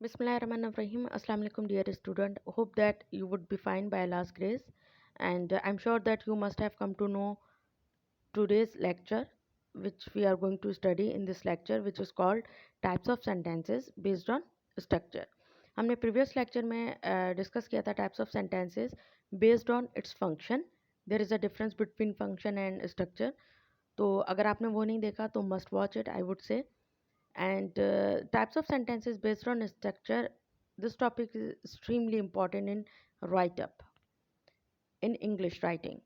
Bismillahirrahmanirrahim. Assalamu alaikum, dear student. Hope that you would be fine by Allah's grace. And I'm sure that you must have come to know today's lecture, which we are going to study in this lecture, which is called Types of Sentences Based on Structure. हमने previous lecture में discuss किया था types of sentences based on its function. There is a difference between function and structure. तो अगर आपने वो नहीं देखा तो must watch it, I would say. And types of sentences based on structure, this topic is extremely important in write up, in English writing,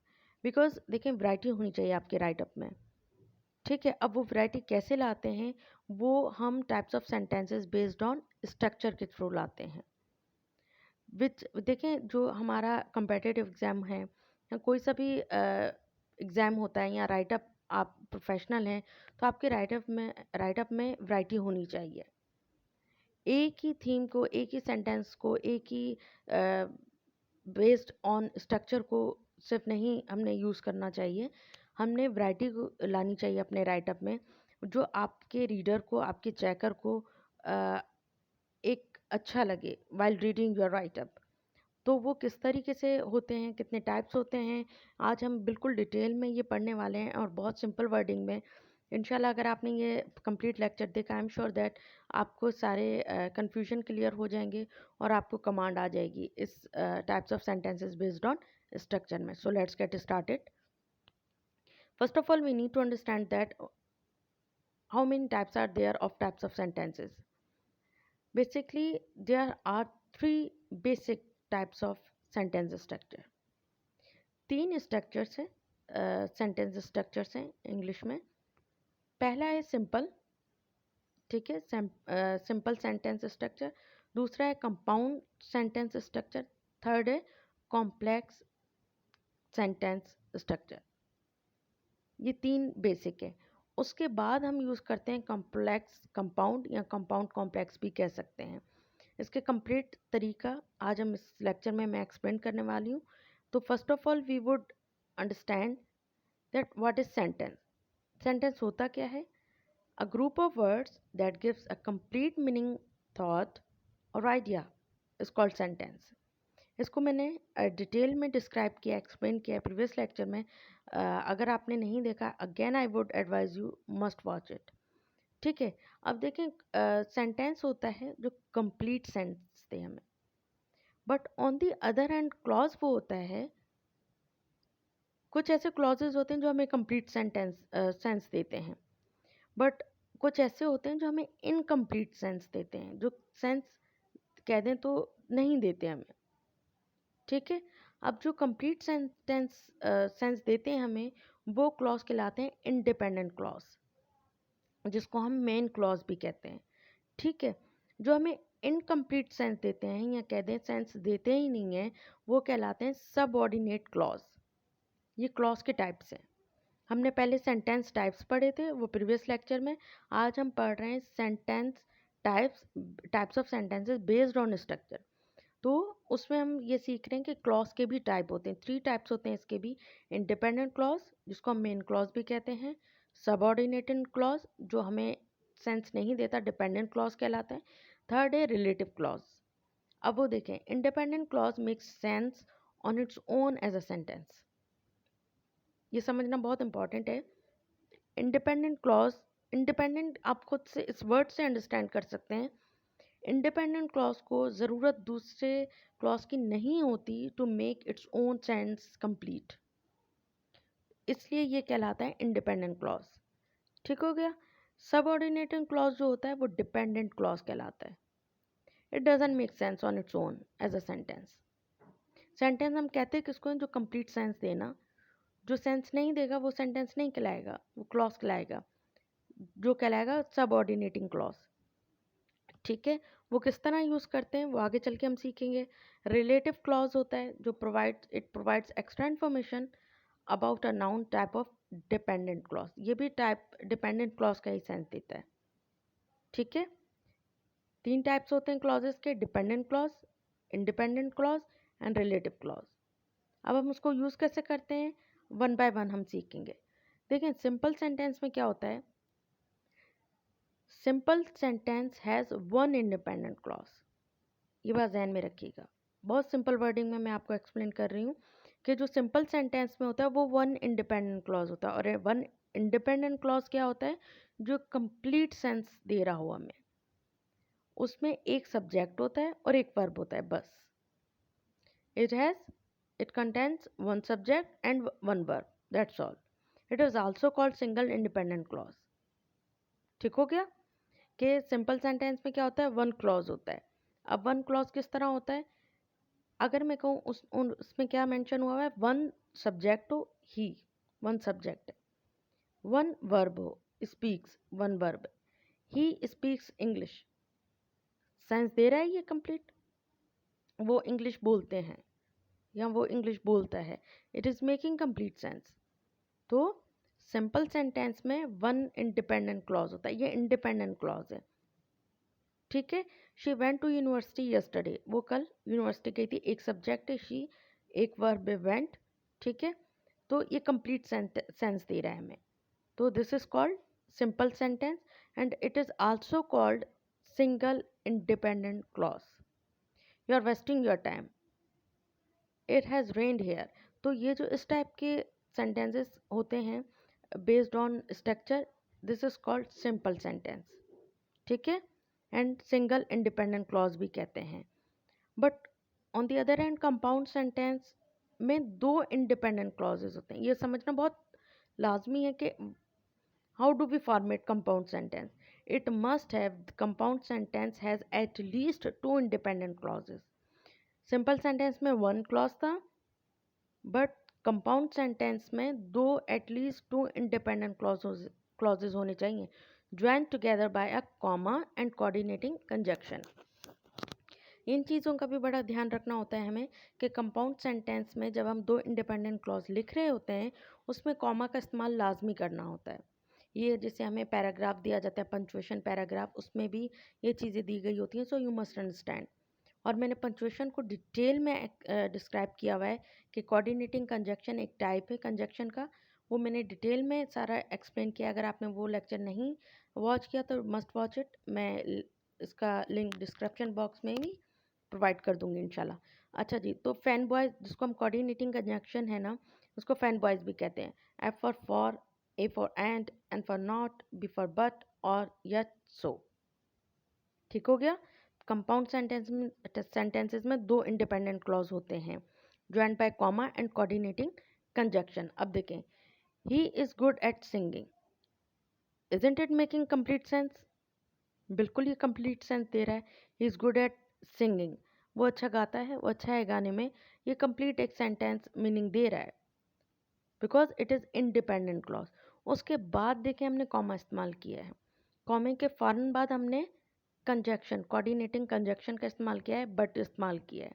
because देखिए variety होनी चाहिए आपके राइट अप में. ठीक है, अब वो वैरायटी कैसे लाते हैं वो हम types of sentences based on structure के थ्रू लाते हैं. विच देखें, जो हमारा कंपेटिटिव एग्ज़ाम है या कोई सा भी एग्ज़ाम होता है या राइट अप, आप प्रोफेशनल हैं तो आपके राइट अप में वैरायटी होनी चाहिए. एक ही थीम को, एक ही सेंटेंस को, एक ही बेस्ड ऑन स्ट्रक्चर को सिर्फ नहीं हमने यूज़ करना चाहिए. हमने वैरायटी को लानी चाहिए अपने राइटअप में, जो आपके रीडर को, आपके चेकर को एक अच्छा लगे वाइल रीडिंग योर राइटअप. तो वो किस तरीके से होते हैं, कितने टाइप्स होते हैं, आज हम बिल्कुल डिटेल में ये पढ़ने वाले हैं और बहुत सिंपल वर्डिंग में. इंशाल्लाह अगर आपने ये कंप्लीट लेक्चर देखा, आई एम श्योर दैट आपको सारे कन्फ्यूजन क्लियर हो जाएंगे और आपको कमांड आ जाएगी इस types of sentences based on structure में. So let's get started. First of all we need to understand that how many types are there of types of sentences. Basically there are three basic types of sentence structure. तीन structures हैं, sentence structures हैं English में. पहला है simple, ठीक है, simple sentence structure. दूसरा है कंपाउंड सेंटेंस स्ट्रक्चर. थर्ड है कॉम्प्लेक्स सेंटेंस स्ट्रक्चर. ये तीन बेसिक है. उसके बाद हम यूज़ करते हैं कॉम्प्लेक्स कंपाउंड, या कंपाउंड कॉम्प्लेक्स भी कह सकते हैं. इसके कंप्लीट तरीका आज हम इस लेक्चर में मैं एक्सप्लेन करने वाली हूँ. तो first of all we would understand that what is sentence. Sentence होता क्या है? A group of words that gives a complete meaning, thought और आइडिया इज कॉल्ड सेंटेंस. इसको मैंने डिटेल में डिस्क्राइब किया, एक्सप्लेन किया प्रीवियस लेक्चर में. अगर आपने नहीं देखा, again I would advise you must watch it. ठीक है, अब देखें, सेंटेंस होता है जो कंप्लीट सेंस दे हमें. But on the other hand clause वो होता है, कुछ ऐसे क्लॉजेज होते हैं जो हमें कंप्लीट सेंस देते हैं, बट कुछ ऐसे होते हैं जो हमें इनकम्प्लीट सेंस देते हैं, जो सेंस कह दें तो नहीं देते हमें. ठीक है, अब जो कंप्लीट सेंस देते हैं हमें, वो क्लॉज कहलाते हैं इंडिपेंडेंट क्लॉज, जिसको हम मेन क्लॉज भी कहते हैं. ठीक है, जो हमें इनकम्प्लीट सेंस देते हैं या कह दें सेंस देते ही नहीं हैं, वो कहलाते हैं सबऑर्डिनेट क्लॉज. ये क्लॉज के टाइप्स हैं. हमने पहले सेंटेंस टाइप्स पढ़े थे वो प्रीवियस लेक्चर में. आज हम पढ़ रहे हैं sentence types of sentences based on structure. तो उसमें हम ये सीख रहे हैं कि क्लॉज के भी टाइप होते हैं. थ्री टाइप्स होते हैं इसके भी. इंडिपेंडेंट क्लॉज, जिसको हम मेन क्लॉज भी कहते हैं. सबऑर्डिनेटेड क्लॉज, जो हमें सेंस नहीं देता, डिपेंडेंट क्लॉज कहलाता है. थर्ड है रिलेटिव क्लॉज. अब वो देखें, independent clause makes sense on its own as a sentence. ये समझना बहुत इंपॉर्टेंट है. इंडिपेंडेंट क्लॉज, इंडिपेंडेंट आप खुद से इस वर्ड से अंडरस्टैंड कर सकते हैं. इंडिपेंडेंट क्लॉज को ज़रूरत दूसरे क्लॉज की नहीं होती to make its own sense complete, इसलिए ये कहलाता है इंडिपेंडेंट क्लॉज. ठीक हो गया. सबऑर्डिनेटेड क्लॉज जो होता है वो डिपेंडेंट क्लॉज कहलाता है. It doesn't make sense on its own as a sentence. Sentence हम कहते हैं किसको हैं? जो कंप्लीट सेंस देना. जो सेंस नहीं देगा वो सेंटेंस नहीं कहलाएगा, वो क्लॉज कहलाएगा, जो कहलाएगा सबऑर्डिनेटिंग क्लॉज. ठीक है, वो किस तरह यूज़ करते हैं वो आगे चल के हम सीखेंगे. रिलेटिव क्लॉज होता है जो provides extra information about a noun type of dependent clause. ये भी टाइप डिपेंडेंट क्लॉज का ही सेंस देता है. ठीक है, तीन टाइप्स होते हैं क्लॉजेस के: dependent clause, independent clause and relative clause. अब हम उसको यूज़ कैसे करते हैं वन बाय वन हम सीखेंगे. देखें, सिंपल सेंटेंस में क्या होता है? Simple sentence has one independent clause. ये बात ध्यान में रखिएगा। बहुत सिंपल वर्डिंग में मैं आपको एक्सप्लेन कर रही हूँ कि जो सिंपल सेंटेंस में होता है वो वन इंडिपेंडेंट क्लॉज होता है, और वन इंडिपेंडेंट क्लॉज क्या होता है, जो कंप्लीट सेंस दे रहा हो हमें। उसमें एक सब्जेक्ट होता है और एक वर्ब होता है बस। It contains one subject and one verb. That's all. It is also called single independent clause. ठीक हो गया कि सिंपल सेंटेंस में क्या होता है, वन क्लॉज होता है। अब वन क्लॉज किस तरह होता है, अगर मैं कहूँ उसमें क्या मेंशन हुआ है, वन सब्जेक्ट हो he, one subject, one verb हो, speaks, one verb, he speaks English, sense दे रहा है ये कंप्लीट, वो इंग्लिश बोलते हैं या वो इंग्लिश बोलता है, it is making complete sense. तो सिंपल सेंटेंस में वन इंडिपेंडेंट क्लॉज होता है, ये इंडिपेंडेंट क्लॉज है। ठीक है, she went to university yesterday, वो कल यूनिवर्सिटी गई थी, एक सब्जेक्ट है शी, एक वर्ब है वेंट। ठीक है, तो ये कंप्लीट सेंस दे रहा है हमें, तो this is called simple sentence and it is also called single independent clause. You are wasting your time, it has rained here. तो ये जो इस टाइप के सेंटेंसेस होते हैं based on structure, this is called simple sentence. ठीक है, and single independent clause भी कहते हैं। But on the other hand compound sentence में दो इंडिपेंडेंट क्लॉजेज होते हैं। ये समझना बहुत लाजमी है कि how do we format compound sentence. It must have, compound sentence has at least two independent clauses. Simple sentence में वन क्लॉज था, बट कंपाउंड सेंटेंस में दो एटलीस्ट टू इंडिपेंडेंट क्लॉजेज होने चाहिए, join together by a comma and coordinating conjunction. इन चीज़ों का भी बड़ा ध्यान रखना होता है हमें कि कंपाउंड सेंटेंस में जब हम दो इंडिपेंडेंट क्लॉज लिख रहे होते हैं उसमें कॉमा का इस्तेमाल लाजमी करना होता है। ये जैसे हमें पैराग्राफ दिया जाता है, पंक्चुएशन पैराग्राफ, उसमें भी ये चीज़ें दी गई होती हैं, सो यू मस्ट अंडरस्टैंड। और मैंने पंक्चुएशन को डिटेल में डिस्क्राइब किया हुआ है कि कोऑर्डिनेटिंग कंजक्शन एक टाइप है कंजक्शन का, वो मैंने डिटेल में सारा एक्सप्लेन किया। अगर आपने वो लेक्चर नहीं वॉच किया तो मस्ट वॉच इट, मैं इसका लिंक डिस्क्रिप्शन बॉक्स में भी प्रोवाइड कर दूंगी इंशाल्लाह। अच्छा जी, तो फैन बॉयज़ जिसको हम कोऑर्डिनेटिंग कंजक्शन है ना, उसको फैन बॉयज़ भी कहते हैं। F for, A for and for not, B for but और यट सो। ठीक हो गया। कंपाउंड सेंटेंसेस में दो इंडिपेंडेंट क्लॉज होते हैं, joined bye comma and coordinating conjunction. अब देखें, he is good at singing, isn't it making complete sense? बिल्कुल ये कंप्लीट सेंस दे रहा है। He is good at singing, वो अच्छा गाता है, वो अच्छा है गाने में, ये कंप्लीट एक सेंटेंस मीनिंग दे रहा है because it is independent clause. उसके बाद देखें हमने कॉमा इस्तेमाल किया है, कॉमे के फ़ौरन बाद हमने कंजक्शन, कोऑर्डिनेटिंग कंजक्शन का इस्तेमाल किया है, बट इस्तेमाल किया है।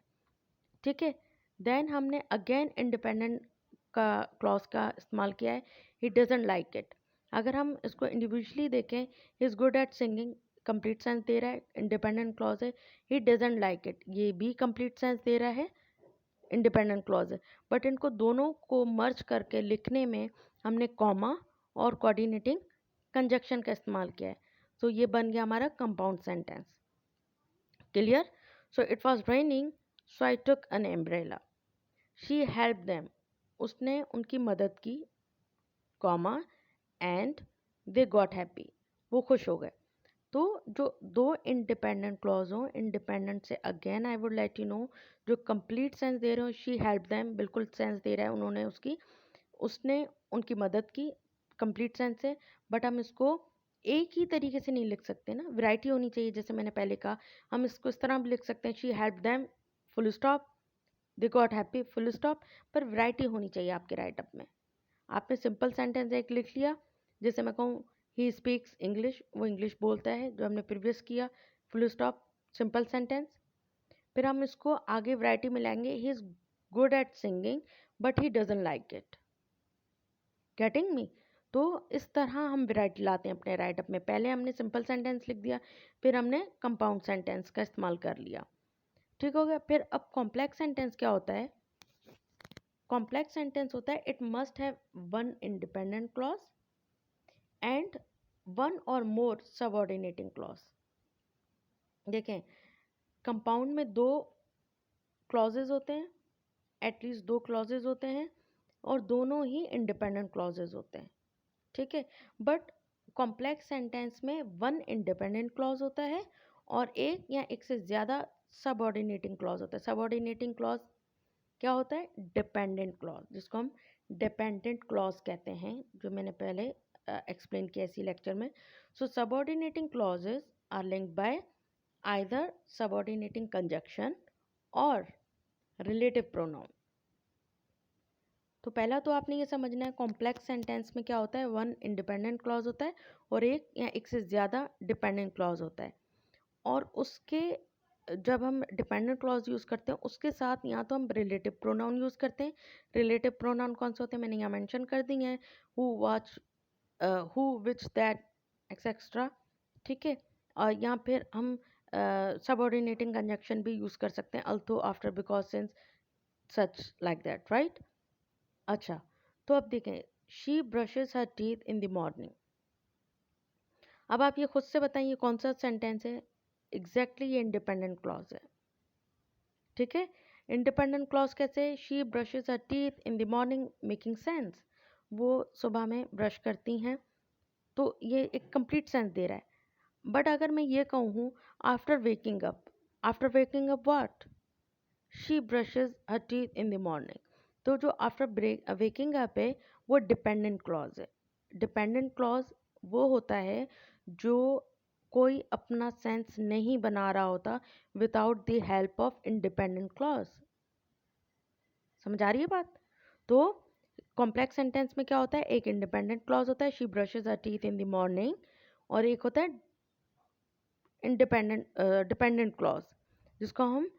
ठीक है, देन हमने अगेन इंडिपेंडेंट का क्लॉज का इस्तेमाल किया है, ही डजंट लाइक इट। अगर हम इसको इंडिविजुअली देखें, he is good at singing complete sense दे रहा है, इंडिपेंडेंट क्लॉज है। ही डजंट लाइक इट, ये भी कंप्लीट सेंस दे रहा है, इंडिपेंडेंट क्लॉज है। बट इनको दोनों को मर्ज करके लिखने में हमने कॉमा और कोऑर्डिनेटिंग कंजक्शन का इस्तेमाल किया है, तो ये बन गया हमारा compound sentence. Clear? So it was raining so I took an umbrella, she help them, उसने उनकी मदद की, comma, and they got happy, वो खुश हो गए। तो जो दो इंडिपेंडेंट क्लॉज हो, इंडिपेंडेंट से again I would let you know, जो कंप्लीट सेंस दे रहे हो, शी हेल्प देम बिल्कुल सेंस दे रहा है, उन्होंने उसकी, उसने उनकी मदद की, कंप्लीट सेंस है। बट हम इसको एक ही तरीके से नहीं लिख सकते ना, वैरायटी होनी चाहिए। जैसे मैंने पहले कहा, हम इसको इस तरह भी लिख सकते हैं, she help them full stop, they got happy full stop, पर वैरायटी होनी चाहिए आपके राइटअप में। आपने सिंपल सेंटेंस एक लिख लिया, जैसे मैं कहूँ ही स्पीक्स इंग्लिश, वो इंग्लिश बोलता है, जो हमने प्रीवियस किया, फुल स्टॉप, सिंपल सेंटेंस। फिर हम इसको आगे वैरायटी में लाएंगे, ही is good at singing but he doesn't like it, getting me? तो इस तरह हम वैरायटी लाते हैं अपने राइटअप में। पहले हमने सिंपल सेंटेंस लिख दिया, फिर हमने कंपाउंड सेंटेंस का इस्तेमाल कर लिया। ठीक हो गया। फिर अब कॉम्प्लेक्स सेंटेंस क्या होता है? कॉम्प्लेक्स सेंटेंस होता है, it must have one independent clause and one और मोर सबऑर्डिनेटिंग क्लॉज। देखें, कंपाउंड में दो क्लॉजेज होते हैं, एटलीस्ट दो क्लॉजेज होते हैं, और दोनों ही इंडिपेंडेंट क्लॉजेज होते हैं, ठीक है। बट कॉम्प्लेक्स सेंटेंस में वन इंडिपेंडेंट क्लॉज होता है और एक या एक से ज़्यादा सबऑर्डिनेटिंग क्लॉज होता है। सबऑर्डिनेटिंग क्लॉज क्या होता है? डिपेंडेंट क्लॉज, जिसको हम डिपेंडेंट क्लॉज कहते हैं, जो मैंने पहले एक्सप्लेन किया इसी लेक्चर में। So subordinating clauses are linked by either subordinating conjunction और रिलेटिव प्रोनाउन। तो पहला तो आपने ये समझना है, कॉम्प्लेक्स सेंटेंस में क्या होता है, वन इंडिपेंडेंट क्लॉज होता है और एक या एक से ज़्यादा डिपेंडेंट क्लॉज होता है। और उसके जब हम डिपेंडेंट क्लॉज यूज़ करते हैं उसके साथ या तो हम रिलेटिव प्रोनाउन यूज़ करते हैं। रिलेटिव प्रोनाउन कौन से होते हैं मैंने यहाँ मेंशन कर दी हैं, who, watch, who, which, that, etcetera, ठीक है। और यहाँ फिर हम सबऑर्डिनेटिंग कंजक्शन भी यूज़ कर सकते हैं, अल्थो, after, because, since, such, like that, right. अच्छा, तो अब देखें, she brushes her teeth in the morning. अब आप ये खुद से बताइए कौन सा सेंटेंस है। एग्जैक्टली ये इंडिपेंडेंट क्लॉज है, ठीक है। इंडिपेंडेंट क्लॉज कैसे? She brushes her teeth in the morning, making sense. वो सुबह में ब्रश करती हैं, तो ये एक कंप्लीट सेंस दे रहा है। बट अगर मैं ये कहूँ after waking up, after waking up what? She brushes her teeth in the morning. तो जो आफ्टर वेकिंग अप है वो डिपेंडेंट क्लॉज है। डिपेंडेंट क्लॉज वो होता है जो कोई अपना सेंस नहीं बना रहा होता without the help of independent clause. समझ आ रही है बात? तो कॉम्प्लेक्स सेंटेंस में क्या होता है, एक इंडिपेंडेंट क्लॉज होता है, she brushes her teeth in the morning, और एक होता है डिपेंडेंट क्लॉज, जिसको हम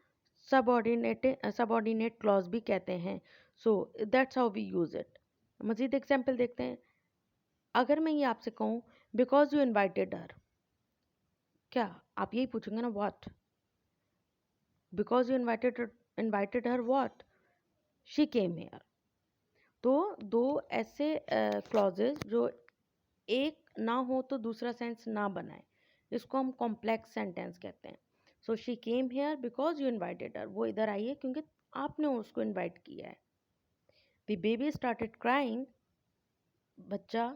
सबऑर्डिनेट क्लॉज भी कहते हैं। So that's how we use it. मजीद एग्जाम्पल देखते हैं। अगर मैं ये आपसे कहूँ बिकॉज यू इन्वाइटेड हर, क्या आप यही पूछेंगे ना, what? Because you invited her what? She came here. तो दो ऐसे क्लॉजेस जो एक ना हो तो दूसरा सेंस ना बनाए, इसको हम कॉम्प्लेक्स सेंटेंस कहते हैं। So she came here because you invited her, वो इधर आई है क्योंकि आपने उसको इन्वाइट किया है। द बेबी स्टार्टेड क्राइंग, बच्चा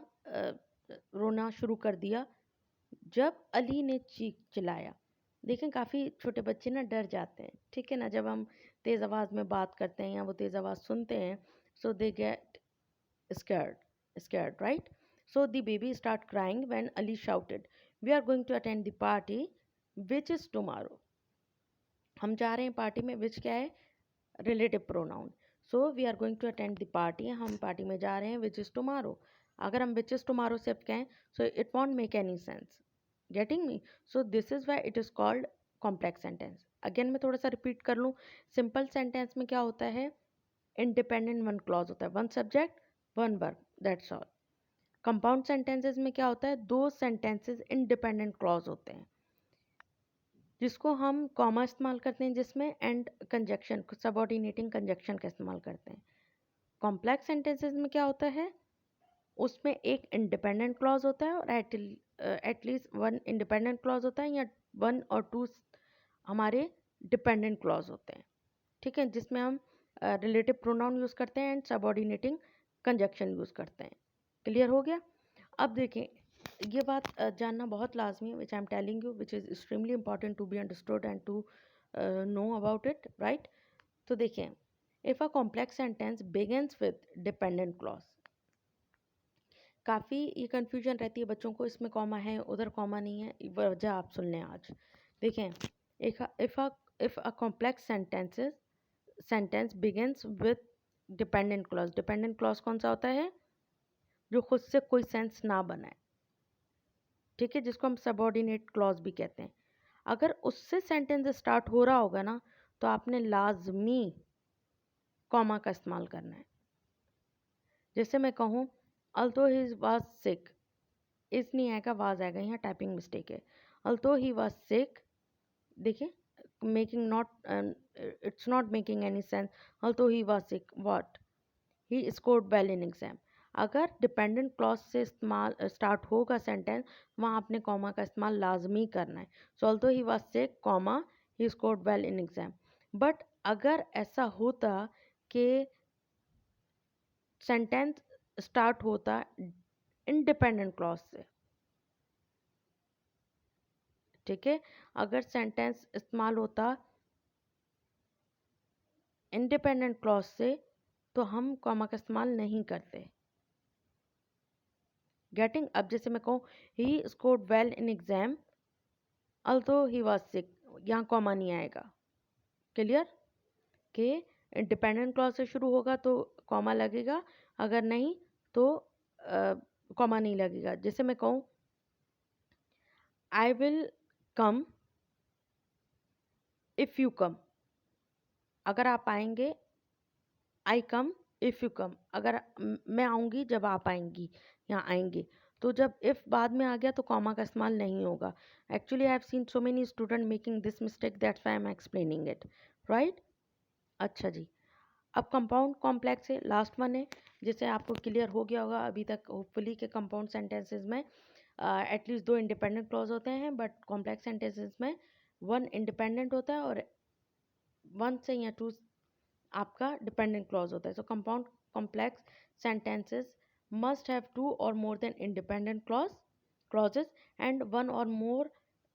रोना शुरू कर दिया जब अली ने चीख चिल्लाया। देखें काफ़ी छोटे बच्चे ना डर जाते हैं, ठीक है ना, जब हम तेज़ आवाज़ में बात करते हैं या वो तेज़ आवाज़ सुनते हैं, so they get scared, right? So the baby start crying when Ali shouted, "We are going to attend the party, which is tomorrow." हम जा रहे हैं पार्टी में, which क्या है? Relative pronoun. So we are going to attend the party, हम party में जा रहे हैं, विच इज़ टुमारो। अगर हम विच इज़ टुमारो से कहें so it won't make any sense, getting me? So this is why it is called complex sentence. Again मैं थोड़ा सा रिपीट कर लूँ। सिंपल सेंटेंस में क्या होता है, इंडिपेंडेंट वन क्लॉज होता है, one subject one verb, that's all. Compound sentences में क्या होता है, दो सेंटेंसेस इंडिपेंडेंट क्लॉज होते हैं, जिसको हम कॉमा इस्तेमाल करते हैं, जिसमें एंड कंजक्शन, सबऑर्डिनेटिंग कंजक्शन का इस्तेमाल करते हैं। कॉम्प्लेक्स सेंटेंसेस में क्या होता है, उसमें एक इंडिपेंडेंट क्लॉज होता है और एटलीस्ट वन इंडिपेंडेंट क्लॉज होता है, या वन और टू हमारे डिपेंडेंट क्लॉज होते हैं, ठीक है, जिसमें हम रिलेटिव प्रोनाउन यूज़ करते हैं एंड सबऑर्डिनेटिंग कंजक्शन यूज़ करते हैं। क्लियर हो गया? अब देखें, ये बात जानना बहुत लाजमी है, which I am telling you, which is extremely important to be understood and to know about it, right? तो देखें, if a complex sentence begins with dependent clause, काफ़ी ये कन्फ्यूजन रहती है बच्चों को, इसमें कॉमा है उधर कॉमा नहीं है, वजह आप सुन लें आज। देखें, if a complex sentence begins with dependent clause, dependent clause कौन सा होता है, जो खुद से कोई सेंस ना बनाए, ठीक है, जिसको हम सबऑर्डिनेट क्लॉज भी कहते हैं। अगर उससे सेंटेंस स्टार्ट हो रहा होगा ना, तो आपने लाजमी कॉमा का इस्तेमाल करना है। जैसे मैं कहूँ अल्थो ही वाज सिक, इस नहीं आएगा, वाज आएगा, यहाँ टाइपिंग मिस्टेक है। अल्थो ही वाज सिक, देखिए making not, it's not making any sense. अल्थो he was sick what? He scored well in exam. अगर डिपेंडेंट क्लॉज से इस्तेमाल स्टार्ट होगा सेंटेंस, वहाँ आपने कॉमा का इस्तेमाल लाजमी करना है। So although he was sick comma he scored well in exam. But अगर ऐसा होता कि सेंटेंस स्टार्ट होता इंडिपेंडेंट क्लॉज से, ठीक है, अगर सेंटेंस इस्तेमाल होता इंडिपेंडेंट क्लॉज से तो हम कॉमा का इस्तेमाल नहीं करते। गेटिंग? अब जैसे मैं कहूँ ही scored well in exam although he was सिक, यहाँ कॉमा नहीं आएगा। क्लियर? कि इंडिपेंडेंट क्लॉज से शुरू होगा तो कॉमा लगेगा, अगर नहीं तो कॉमा नहीं लगेगा। जैसे मैं कहूँ I will come if you come, अगर आप आएंगे, आई कम इफ यू कम, अगर मैं आऊंगी जब आप आएंगी या आएंगे। तो जब इफ बाद में आ गया तो कॉमा का इस्तेमाल नहीं होगा। Actually I have seen so many student making this mistake, that's why I am explaining it, right? अच्छा जी, अब कंपाउंड कॉम्प्लेक्स है, लास्ट वन है, जिससे आपको क्लियर हो गया होगा अभी तक होपफुली के कंपाउंड सेंटेंसेस में एटलीस्ट 2 इंडिपेंडेंट क्लॉज होते हैं, बट कॉम्प्लेक्स सेंटेंसेस में 1 इंडिपेंडेंट होता है और 1 से या 2 आपका डिपेंडेंट क्लॉज होता है। सो compound complex sentences must have 2 और more than independent clauses and 1 or more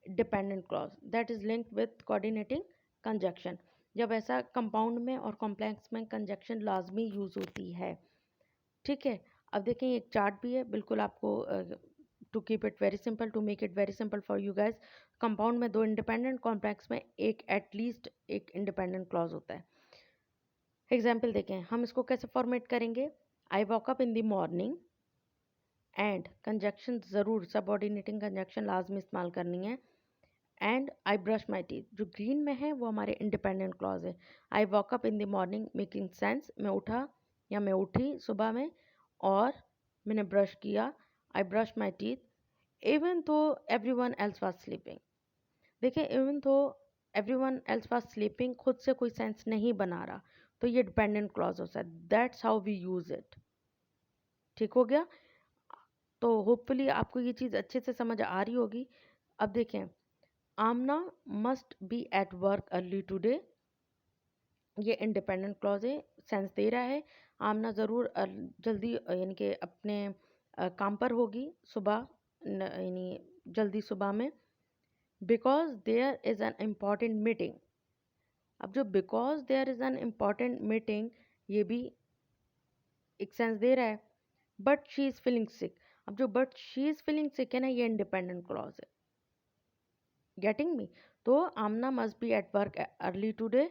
dependent clause that is linked with coordinating conjunction। जब ऐसा कंपाउंड में और कॉम्प्लेक्स में कंजक्शन लाजमी यूज़ होती है, ठीक है। अब देखें एक चार्ट भी है, बिल्कुल आपको to keep it very simple, to make it very simple for you guys, compound में 2 इंडिपेंडेंट, कॉम्प्लेक्स में एक एटलीस्ट एक इंडिपेंडेंट क्लॉज होता है। एग्जाम्पल देखें, हम इसको कैसे फॉर्मेट करेंगे। I walk up in the morning and conjunction ज़रूर सबऑर्डिनेटिंग कंजक्शन लाजमी इस्तेमाल करनी है। And I brush my teeth, जो ग्रीन में है वो हमारे इंडिपेंडेंट क्लॉज है। I walk up in the morning making sense, मैं उठा या मैं उठी सुबह में और मैंने ब्रश किया, I brush my teeth even तो every one else was sleeping. देखिए इवन तो every one else was sleeping खुद से कोई सेंस नहीं बना रहा, तो ये डिपेंडेंट क्लॉज होता है, that's how we use it. ठीक हो गया? तो होपफुली आपको ये चीज़ अच्छे से समझ आ रही होगी। अब देखें, Amna must be at work early today, ये इंडिपेंडेंट क्लॉज है, सेंस दे रहा है आमना ज़रूर जल्दी यानी कि अपने काम पर होगी सुबह, यानी जल्दी सुबह में। Because there is an important meeting, अब जो because there is an important meeting ये भी एक सेंस दे रहा है। But she is feeling sick, अब जो but she is feeling sick है ना, ये इंडिपेंडेंट क्लॉज है। Getting me? तो Amna must be at work early today,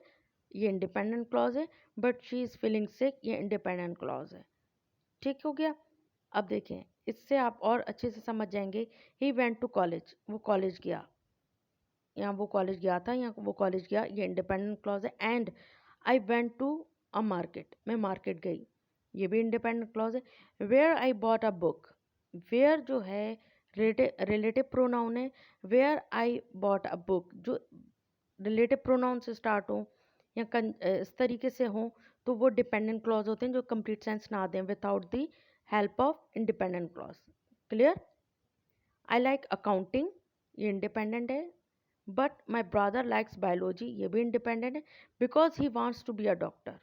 ये इंडिपेंडेंट क्लॉज है। But she is feeling sick, ये इंडिपेंडेंट क्लॉज है। ठीक हो गया? अब देखें, इससे आप और अच्छे से समझ जाएंगे। ही वेंट टू कॉलेज, वो कॉलेज गया, यहाँ वो कॉलेज गया था, यहाँ वो कॉलेज गया, ये इंडिपेंडेंट क्लॉज है। And I went to a market, मैं मार्केट गई, ये भी इंडिपेंडेंट क्लॉज है। Where I bought a book, where जो है रिलेटिव प्रोनाउन है, where I bought a book जो रिलेटिव प्रोनाउन से स्टार्ट हो या इस तरीके से हो तो वो डिपेंडेंट क्लॉज होते हैं जो कंप्लीट सेंस ना दें without the help of independent clause. Clear? I like accounting, ये इंडिपेंडेंट है। But my brother likes biology, ये भी इंडिपेंडेंट है। Because he wants to be a doctor,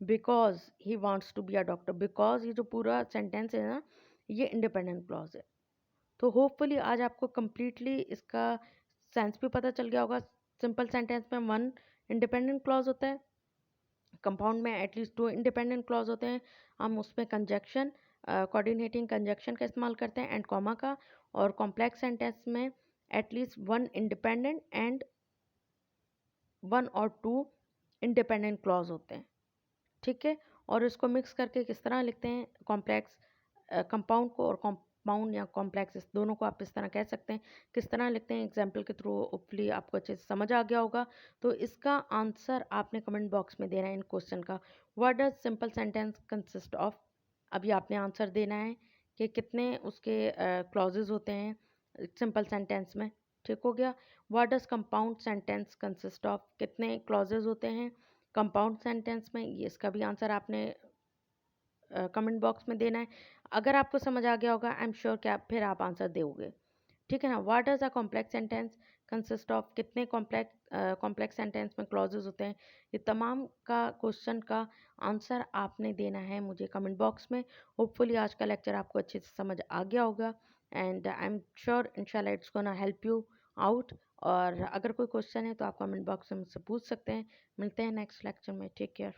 because he wants to be a doctor, because ये जो पूरा sentence है ना, ये इंडिपेंडेंट क्लॉज है। तो होपफुली आज आपको कम्प्लीटली इसका सेंस भी पता चल गया होगा। सिंपल सेंटेंस में 1 इंडिपेंडेंट क्लॉज होता है, कंपाउंड में एटलीस्ट 2 इंडिपेंडेंट क्लॉज होते हैं, हम उसमें कंजक्शन कोऑर्डिनेटिंग कंजक्शन का इस्तेमाल करते हैं एंड कॉमा का। और कॉम्प्लेक्स सेंटेंस में एटलीस्ट 1 इंडिपेंडेंट एंड 1 और 2 इंडिपेंडेंट क्लॉज होते हैं। ठीक है? और इसको मिक्स करके किस तरह लिखते हैं कॉम्प्लेक्स कंपाउंड को, और कंपाउंड या कॉम्प्लेक्स इस दोनों को आप इस तरह कह सकते हैं, किस तरह लिखते हैं एग्जाम्पल के थ्रू होपफुली आपको अच्छे से समझ आ गया होगा। तो इसका आंसर आपने कमेंट बॉक्स में देना है इन क्वेश्चन का, what does simple sentence consist of. अभी आपने आंसर देना है कि कितने उसके क्लॉजेज होते हैं सिंपल सेंटेंस में। ठीक हो गया? What does compound sentence consist of, कितने क्लॉजेज होते हैं कंपाउंड सेंटेंस में, ये इसका भी आंसर आपने कमेंट बॉक्स में देना है। अगर आपको समझ आ गया होगा आई एम श्योर कि आप फिर आप आंसर दोगे। ठीक है ना? What does a complex sentence consist of, कितने कॉम्प्लेक्स सेंटेंस में क्लॉजेस होते हैं, ये तमाम का क्वेश्चन का आंसर आपने देना है मुझे कमेंट बॉक्स में। होपफुली आज का लेक्चर आपको अच्छे से समझ आ गया होगा एंड आई एम श्योर इंशाल्लाह it's gonna help you out. और अगर कोई क्वेश्चन है तो आप कमेंट बॉक्स में मुझसे पूछ सकते हैं। मिलते हैं नेक्स्ट लेक्चर में। Take care.